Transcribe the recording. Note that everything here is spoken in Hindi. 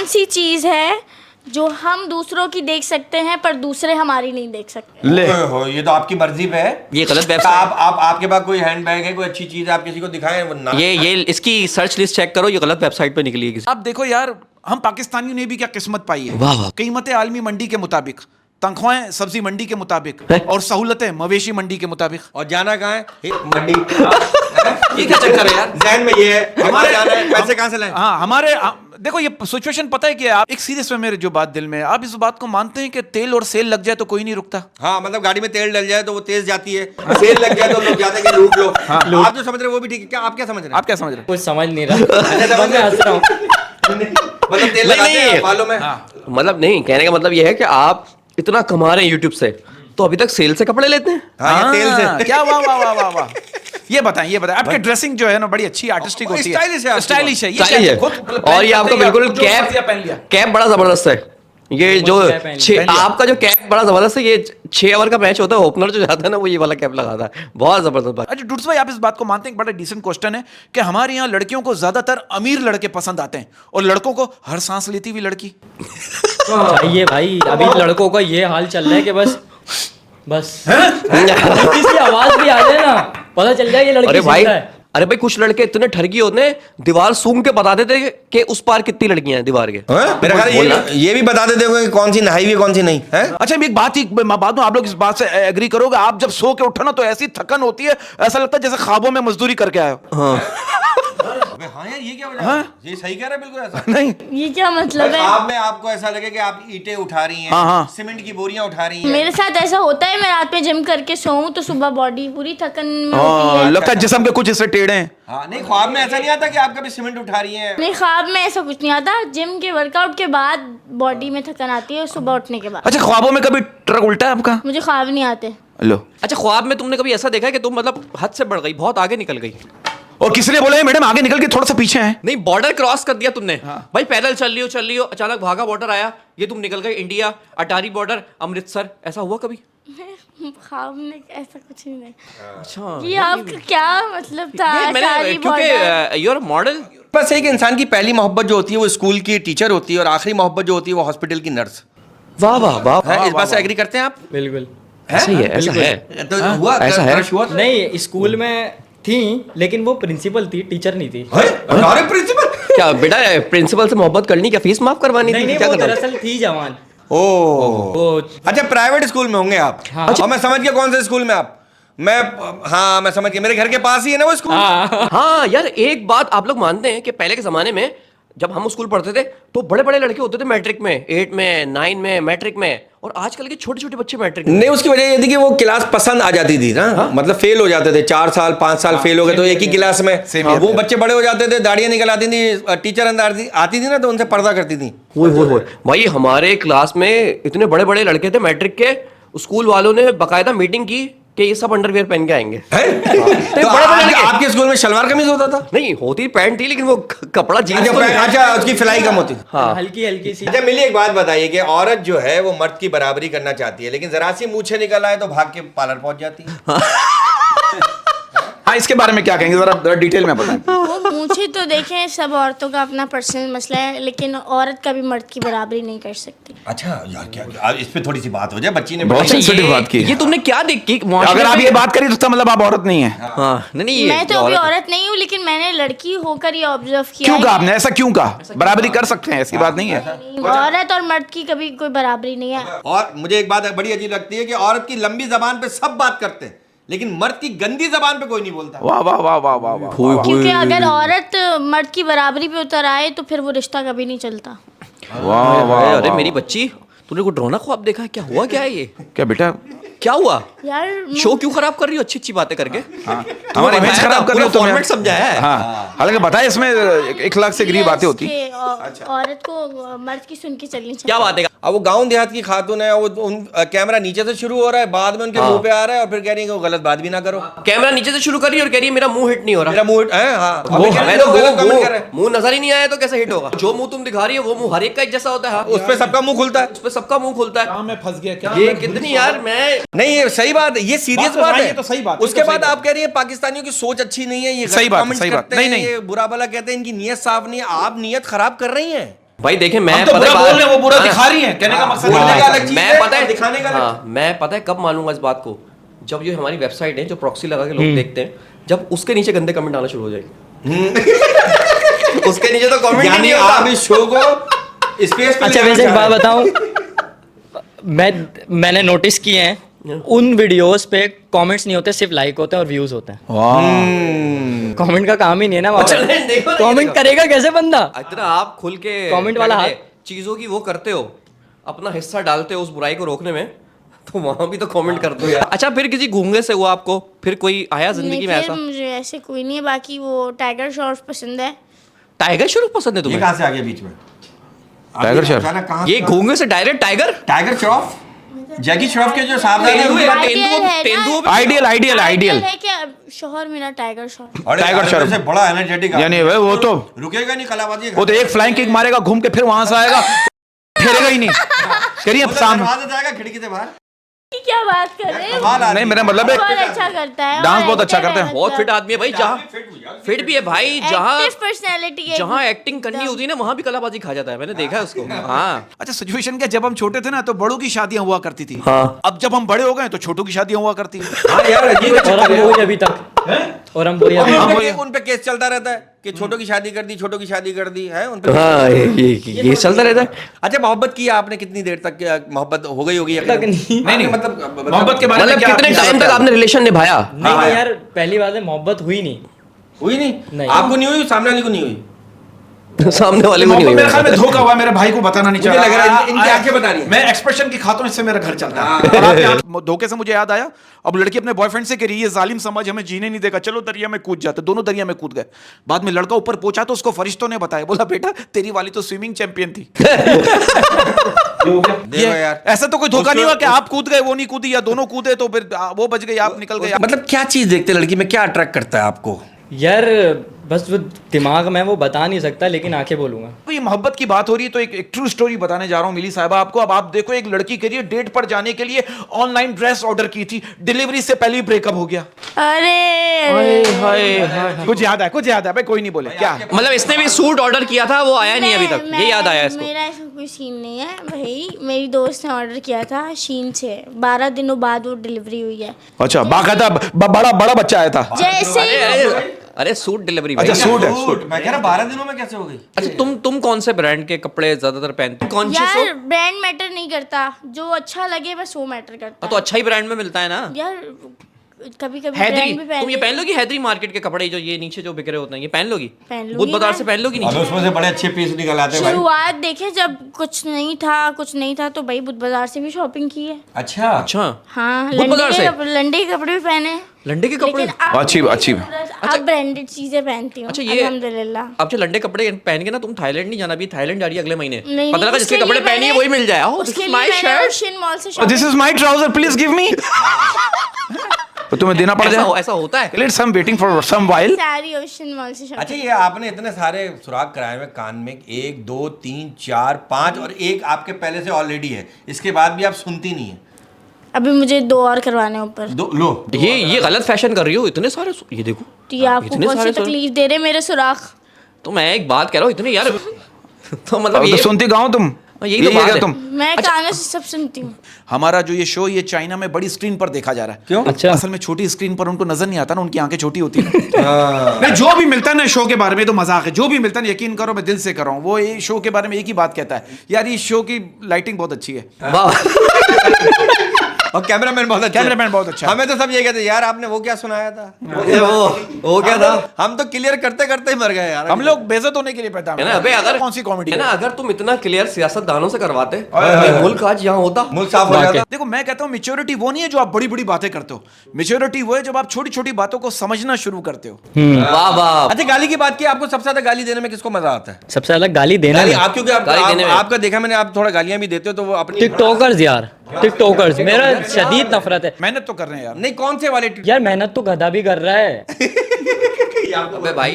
कौन सी चीज़ है जो हम दूसरों की देख सकते हैं पर दूसरे हमारी नहीं देख सकते? ले हो, ये तो आपकी मर्जी पे है। ये गलत तो वेबसाइट। आप आपके पास कोई हैंडबैग है, कोई अच्छी चीज है, आप किसी को दिखाएं वो ना। ये इसकी सर्च लिस्ट चेक करो, ये गलत वेबसाइट पे निकली है किसी। अब देखो यार, हम पाकिस्तानियों ने भी क्या किस्मत पाई है। वाह वाह। कीमतें आलमी मंडी के मुताबिक, तनख्वाहें सब्जी मंडी के मुताबिक, और सहूलतें मवेशी मंडी के मुताबिक। और जाना कहाँ है? मंडी। ये क्या चक्कर है यार? जहन में ये है हमारे जाना है, पैसे कहाँ से लाएं? हाँ हमारे देखो ये सिचुएशन पता है क्या है? आप एक सीरियस में मेरे जो बात दिल में है, आप इस बात को मानते हैं कि तेल और सेल लग जाए तो कोई नहीं रुकता? हाँ, मतलब गाड़ी में तेल डल जाए तो वो तेज जाती है, सेल लग जाए तो लोग जाते हैं कि लूट लो। आप जो समझ रहे हो वो भी ठीक है। क्या आप क्या समझ रहे हैं? आप क्या समझ रहे हैं? कुछ समझ नहीं रहा। समझ मैं हंस रहा हूँ। मतलब तेल लगाते हैं बालों में। मतलब नहीं, कहने का मतलब ये है कि आप इतना कमा रहे हैं यूट्यूब से, तो अभी तक सेल से कपड़े लेते हैं? हाँ, ये तेल से। क्या वाह वाह वाह वाह वाह। ये बताएं आपकी ड्रेसिंग जो है ना बड़ी अच्छी आर्टिस्टिक होती है, स्टाइलिश है आपकी स्टाइलिश है। स्टाइलिश है। खुद और ये आपका बिल्कुल जो मर्जी आप पहन लिया। कैप बड़ा जबरदस्त है। ये जो आपका जो कैप बड़ा जबरदस्त है, ये 6 ओवर का मैच होता है, ओपनर जो जाता है ना वो ये वाला कैप लगाता है, बहुत जबरदस्त बात। अच्छा डूड्स भाई, आप इस बात को मानते हैं? बड़ा डिसेंट क्वेश्चन है कि हमारे यहाँ लड़कियों को ज्यादातर अमीर लड़के पसंद आते हैं और लड़कों को हर सांस लेती हुई लड़की। चाहिए भाई, अभी लड़कों का ये हाल चल रहा है कि बस हल्की सी आवाज भी आ जाए ना, पता चल जाए ये लड़की अरे भाई, जिंदा है। अरे भाई कुछ लड़के इतने ठरकी होते हैं, दीवार सूंघ के बताते थे कि उस पार कितनी लड़कियां हैं दीवार के। मेरा ख्याल ये भी बता देते होंगे कि कौन सी नहाई हुई है कौन सी नहीं है। अच्छा एक बात ही बाद में आप लोग इस बात से एग्री करोगे, आप जब सो के उठो ना तो ऐसी थकन होती है, ऐसा लगता है जैसे ख्वाबों में मजदूरी करके आए हो। अबे हाँ यार, ये क्या वजह है? ये सही कह रहा है बिल्कुल ऐसा। नहीं ये क्या मतलब है? आप में आपको ऐसा लगे कि आप ईंटें उठा रही हैं, हाँ। सीमेंट की बोरियां उठा रही हैं। मेरे साथ ऐसा होता है, मैं रात में जिम करके सोऊं तो सुबह बॉडी पूरी थकन में होती है। लगता है जिस्म के कुछ हिस्से टेढ़े हैं। हाँ, नहीं ख्वाब में ऐसा नहीं आता कि आप कभी सीमेंट उठा रही हैं। नहीं, ख्वाब में ऐसा कुछ नहीं आता। जिम के वर्कआउट के बाद बॉडी में थकन आती है सुबह उठने के बाद। अच्छा ख्वाबों में कभी ट्रक उल्टा है आपका? मुझे ख्वाब नहीं आते। लो, अच्छा, ख्वाब में तुमने कभी ऐसा देखा है कि तुम मतलब हद से बढ़ गई, बहुत आगे निकल गई? और किसने बोला मैडम आगे निकल के थोड़ा सा पीछे है? नहीं, बॉर्डर क्रॉस कर दिया तुमने। भाई पैदल चल रही हो, अचानक भागा बॉर्डर आया, ये तुम निकल गए इंडिया, अटारी बॉर्डर, अमृतसर। ऐसा हुआ कभी? ख्वाब में ऐसा कुछ नहीं। अच्छा, ये आपका क्या मतलब था? सारी क्योंकि यूर मॉडल। बस एक इंसान की पहली मोहब्बत जो होती है वो स्कूल की टीचर होती है और आखिरी मोहब्बत जो होती है वो हॉस्पिटल की नर्स वाह वाह वाह। है। इस बात से एग्री करते हैं आप? बिल्कुल। ऐसा ही है, ऐसा है। तो हुआ ऐसा है। क्रश हुआ? नहीं, स्कूल में थी लेकिन वो प्रिंसिपल थी, टीचर नहीं थी। अरे प्रिंसिपल क्या बेटा, प्रिंसिपल से मोहब्बत करनी, क्या फीस माफ करवानी नहीं थी? नहीं, क्या वो करना? दरअसल थी जवान। ओ वो अच्छा, प्राइवेट स्कूल में होंगे आप। हाँ। और मैं समझ गया कौन से स्कूल में आप। मैं समझ गया, मेरे घर के पास ही है ना वो स्कूल। हाँ यार, एक बात आप लोग मानते हैं कि पहले के जमाने में जब हम स्कूल पढ़ते थे तो बड़े बड़े लड़के होते थे मैट्रिक में, 8 में, 9 में, मैट्रिक में, और आजकल के छोटे छोटे बच्चे मैट्रिक में। नहीं, उसकी वजह ये थी कि वो क्लास पसंद आ जाती थी ना। मतलब फेल हो जाते थे, 4 साल 5 साल फेल हो गए तो एक ही क्लास में। वो बच्चे बड़े हो जाते थे, दाढ़ियां निकल आती थी, टीचर अंदर आती थी ना तो उनसे पर्दा करती थी। वो भाई, हमारे क्लास में इतने बड़े बड़े लड़के थे मैट्रिक के, स्कूल वालों ने बाकायदा मीटिंग की कि ये सब अंडरवियर पहन के आएंगे। तो आपके स्कूल में शलवार कमीज होता था? नहीं, होती पैंट थी लेकिन वो कपड़ा जीन्स तो नहीं। अच्छा, उसकी सिलाई कम होती। हाँ। हल्की हल्की सी। अच्छा मिली, एक बात बताइए कि औरत जो है वो मर्द की बराबरी करना चाहती है, लेकिन जरा सी मूछें निकल आए तो भाग के पार्लर पहुंच जाती है। हाँ, इसके बारे में क्या कहेंगे, जरा डिटेल में बताएं। वो मुझे तो देखें, सब औरतों का अपना पर्सनल मसला है, लेकिन औरत कभी मर्द की बराबरी नहीं कर सकती। अच्छा यार, क्या इस पे थोड़ी सी बात हो जाए, बच्ची ने बहुत बड़ी- sensitive बात की। ये तुमने क्या देख की? अगर आप ये बात करी तो इसका मतलब आप औरत नहीं है। हाँ, नहीं, मैं तो अभी औरत नहीं हूँ, लेकिन मैंने लड़की होकर ये ऑब्जर्व किया क्यों है कहा आपने ऐसा? क्यों कहा? बराबरी कर सकते हैं, ऐसी बात नहीं है। कि औरत और मर्द की कभी कोई बराबरी नहीं है। और मुझे एक बात बड़ी अजीब लगती है कि औरत की लंबी जबान पे सब बात करते हैं, लेकिन मर्द की गंदी जबान पे कोई नहीं बोलता। वाह वाह वाह वाह वाह वाह। क्योंकि अगर औरत मर्द की बराबरी पे उतर आए तो फिर वो रिश्ता कभी नहीं चलता। वाह वाह। अरे मेरी बच्ची, तूने कोई ड्रोना ख्वाब देखा है? क्या हुआ, क्या है ये? क्या बेटा क्या हुआ? यार शो क्यों खराब कर रही हो अच्छी अच्छी बातें करके? हमारी इमेज खराब कर रहे हो तुम फॉर्मेट यार। समझाया है। हाँ, हालांकि बताए इसमें 1 लाख से गरीब बातें होती। औरत को मर्द की सुन के चलनी चाहिए। क्या बात है? अब वो गांव देहात की खातून है, वो कैमरा नीचे से शुरू हो रहा है, बाद में उनके मुंह पे आ रहा है और फिर कह रही है कि वो गलत बात भी ना करो। कैमरा नीचे से शुरू कर रही है और कह रही है मेरा मुंह हिट नहीं हो रहा। मेरा मुंह है, हाँ, वो हमें तो मुंह नजर ही नहीं आया तो कैसे हिट होगा? जो मुंह तुम दिखा रही हो वो मुंह हर एक का एक जैसा होता है। हाँ, उस पे सबका मुंह खुलता है। उस पे सबका मुंह खुलता है। मैं फंस गया क्या? ये कितनी यार, मैं नहीं, ये सही बात है, ये सीरियस बात तो बात हाँ, है। ये तो सही बात है, उसके ये तो बाद सही आप कह रही है पाकिस्तानियों की सोच अच्छी नहीं है, ये सही बात है, कमेंट्स सही बात। करते हैं, नहीं, नहीं। ये बुरा भला कहते हैं, इनकी नीयत साफ नहीं है। आप नीयत खराब कर रही हैं। भाई देखे मैं हम तो पता बुरा है बोल रहे हैं, वो बुरा हाँ, दिखा रही हैं, कहने का मकसद बोलने ये का है। अलग चीज मैं है पता है और दिखाने का अलग। हाँ, मैं पता है कब मानूंगा इस बात को, जब ये हमारी वेबसाइट है जो प्रॉक्सी लगा के लोग देखते हैं, जब उसके नीचे गंदे कमेंट आना शुरू हो जाएंगे। उसके नीचे तो कमेंट ही यानी नहीं आप होता। इस शो को स्पेस पे अच्छा वैसे एक बात बताऊं, मैंने नोटिस किए हैं उन वीडियोस पे कमेंट्स नहीं होते, सिर्फ लाइक होते हैं और व्यूज होते हैं। कमेंट का काम ही नहीं है ना अच्छा, नहीं, देखो ना, ये कमेंट देखो। करेगा कैसे बंदा? इतना आप खुल के Comment वाला क्या हाथ। कहते हैं, चीजों की वो करते हो, अपना हिस्सा डालते हो उस बुराई को रोकने में, तो वहां भी तो कमेंट कर दो यार। अच्छा फिर किसी गूंगे से हुआ आपको, फिर कोई आया जिंदगी नहीं, में फिर ऐसा? मुझे ऐसे कोई नहीं है, बाकी वो टाइगर श्रॉफ पसंद है। टाइगर श्रॉफ पसंद है ये तुम्हें? कहाँ से आ गया बीच में? टाइगर श्रॉफ? अचानक कहाँ ये से? घूंगे से डायरेक्ट टाइगर? टाइगर श्रॉफ, जैकी श्रॉफ के जो सावधान तेंदुए, है तेंदुओं पे- आइडियल आइडियल आइडियल है क्या शोहर मेरा टाइगर श्रॉफ? टाइगर श्रॉफ से बड़ा एनर्जेटिक यानी वो तो रुकेगा नहीं कलाबाजी। वो तो एक फ्लाइंग किक मारेगा, घूम के फिर वहां से आएगा, फेरेगा ही नहीं। करिए वो तो सामने। दरवाजे जाएगा खिड़की से बाहर। क्या बात कर रहे हैं? कमाल आदमी। नहीं मेरा मतलब है बहुत अच्छा करता है, डांस और बहुत अच्छा actor करते हैं। है, बहुत फिट आदमी है भाई, जहाँ फिट भी है भाई, जहाँ एक्टिव पर्सनालिटी है। जहाँ एक्टिंग करनी होती है ना वहां भी कलाबाजी खा जाता है, मैंने देखा है उसको। हाँ अच्छा सिचुएशन क्या, जब हम छोटे थे ना तो बड़ों की शादियां हुआ करती थी। हाँ। अब जब हम बड़े हो गए तो छोटों की शादियां हुआ करती है। हाँ यार अजीब और हम वही अभी तक और हम वही अभी तक। उन पे केस चलता रहता है कि छोटों की शादी कर दी, छोटों की शादी कर दी है उन पे। हाँ ये चलता रहता है। अच्छा मोहब्बत की आपने कितनी देर तक मोहब्बत हो गई होगी? तक नहीं। नहीं, मतलब मोहब्बत के बारे में मतलब क्या कितने आपकी टाइम सोच तक है? आपने रिलेशन निभाया? नहीं नहीं यार, पहली बात है मोहब्बत हुई नहीं। हुई नहीं? नहीं। आपको नहीं हुई, सामने वाले को नहीं हुई? सामने वाले को नहीं मोहब्बत हुई। मेरे ख्याल में धोखा हुआ, मेरे भाई को बताना नहीं मुझे चाहिए। लग रहा है इनकी आंखें बता रही हैं। मैं एक्सप्रेशन की खाता हूं, इससे मेरा घर चलता है। और आपके आंख- धोखे से मुझे याद आया, अब लड़की अपने बॉयफ्रेंड से कह रही है, ये जालिम समाज हमें जीने नहीं देगा, चलो दरिया में कूद जाते। दोनों दरिया में कूद गए। बाद में लड़का ऊपर पहुंचा तो उसको फरिश्तों ने बताया, बोला बेटा तेरी वाली तो स्विमिंग चैंपियन थी। देखो यार, ऐसा तो कोई धोखा नहीं हुआ कि आप कूद गए वो नहीं कूदी, या दोनों कूदे तो फिर वो बच गई आप निकल गए। मतलब क्या चीज देखते लड़की में, क्या अट्रैक्ट करता है आपको? यार बस वो दिमाग में वो बता नहीं सकता, लेकिन आंखें बोलूंगा। तो ये मोहब्बत की बात हो रही है तो एक ट्रू स्टोरी बताने जा रहा हूं मिली साहिबा आपको। अब आप देखो, एक लड़की के लिए डेट पर जाने के लिए ऑनलाइन ड्रेस ऑर्डर की थी, डिलीवरी से पहले ही ब्रेकअप हो गया। अरे कुछ याद है, कुछ याद है भाई, कोई नहीं बोले क्या। मतलब इसने भी सूट ऑर्डर किया था, वो आया नहीं अभी तक, मैं- ये याद आया इसको। मेरा ऐसा कोई सीन नहीं है भाई, मेरी दोस्त ने ऑर्डर किया था शीन से, 12 दिनों बाद वो डिलीवरी हुई है। अच्छा बाकायदा बड़ा बड़ा बच्चा आया था। जैसे ही अरे सूट डिलीवरी अच्छा, सूट है, सूट मैं कह रहा 12 दिनों में कैसे हो गई? अच्छा तुम कौन से ब्रांड के कपड़े ज्यादातर पहनते हो? कॉन्शियस हो? यार ब्रांड मैटर नहीं करता, जो अच्छा लगे बस वो मैटर करता तो अच्छा ही ब्रांड में मिलता है ना। है। यार कभी कभी हैदरी, ब्रांड भी पहन तुम ये पहन लोगी हैदरी मार्केट के कपड़े जो ये नीचे जो बिक रहे होते हैं, ये पहन लोगी? पहन लूंगी बुध बाजार मैं। से पहन लोगी अब नीचे? उसमें से बड़े अच्छे पीस निकल आते हैं भाई। शुरुआत देखे जब कुछ नहीं था तो भाई बुध बाजार से भी शॉपिंग की है। अच्छा अच्छा हाँ, बुध बाजार से? लंडे के कपड़े भी पहने हैं। लंडे के कपड़े? लेकिन अब अच्छी अब ब्रांडेड चीजें पहनती हूँ अच्छा, ये- अल्हम्दुलिल्लाह। अब जो लंडे कपड़े पहन के ना तुम थाईलैंड नहीं जाना, अभी थाईलैंड जा रही है अगले महीने। नहीं, पता लगा जिसके उसके कपड़े लिए पहनी है मैंने- वही मिल जाए। ओह, उसके this is लिए my मैंने shirt. ओशियन मॉल से this shopping is my trouser, please give me. तो तुम्हें देना पड़ जाए। ऐसा होता है? लेट्स हम वेटिंग फॉर सम व्हाइल। सारी ओशियन मॉल से अच्छा, शॉपिंग। ये आपने इतने सारे सुराग कराए हुए कान में, 1 2 3 4 5 और एक आपके पहले से ऑलरेडी है, इसके बाद भी आप सुनती नहीं है। अभी मुझे 2 और करवाने हैं ऊपर। दो लो। ये गलत फैशन कर रही हो, इतने सारे ये देखो। तो ये आपको इतने कौन सी सारे सुर- तकलीफ दे रहे मेरे सुराख? तो मैं एक बात कह रहा हूँ, इतने यार तो मतलब तो ये सुनती गाओ तुम, यही तो ये बात क्या है। तुम। मैं कानों से सब सुनती हूँ। हमारा जो ये शो ये चाइना में बड़ी स्क्रीन पर देखा जा रहा है। क्यों? अच्छा। असल में छोटी स्क्रीन पर उनको नजर नहीं आता ना, उनकी आंखें छोटी होती है। नहीं, जो भी मिलता है ना शो के बारे में तो मजाक है, जो भी मिलता है ना, यकीन करो मैं दिल से कर रहा हूँ, वो ये शो के बारे में एक ही बात कहता है, यार ये शो की लाइटिंग बहुत अच्छी है, वाह और कैमरामैन बहुत अच्छा है। कैमरामैन बहुत अच्छा है। हमें तो सब ये कहते हैं, यार आपने वो क्या सुनाया था? वो क्या था? हम तो क्लियर करते करते ही मर गए यार। हम लोग बेइज्जत होने के लिए पैदा है ना? अबे अगर कौन सी कॉमेडी है ना, अगर तुम इतना क्लियर सियासतदानों से करवाते ओए। तो मुल्क आज यहाँ होता। मुल्क साफ हो जाता। देखो मैं कहता हूँ मेच्योरिटी वो नहीं है जो आप बड़ी बड़ी बातें करते हो, मेच्योरिटी वो है जब आप छोटी छोटी बातों को समझना शुरू करते हो। वाह वाह। अच्छा, गाली की बात की, आपको सबसे ज्यादा गाली देने में किसको मजा आता है? सबसे ज्यादा गाली देना गाली नहीं। आप, क्योंकि गाली देने में। आपका देखा मैंने, आप थोड़ा गालियां भी देते हो तो वो अपनी टिकटॉकर्स यार, टिकटॉकर्स मेरा शदीद नफरत है मेहनत तो कर रहे हैं यार। नहीं, कौन से वाले यार। मेहनत तो गधा भी कर रहा है। अबे भाई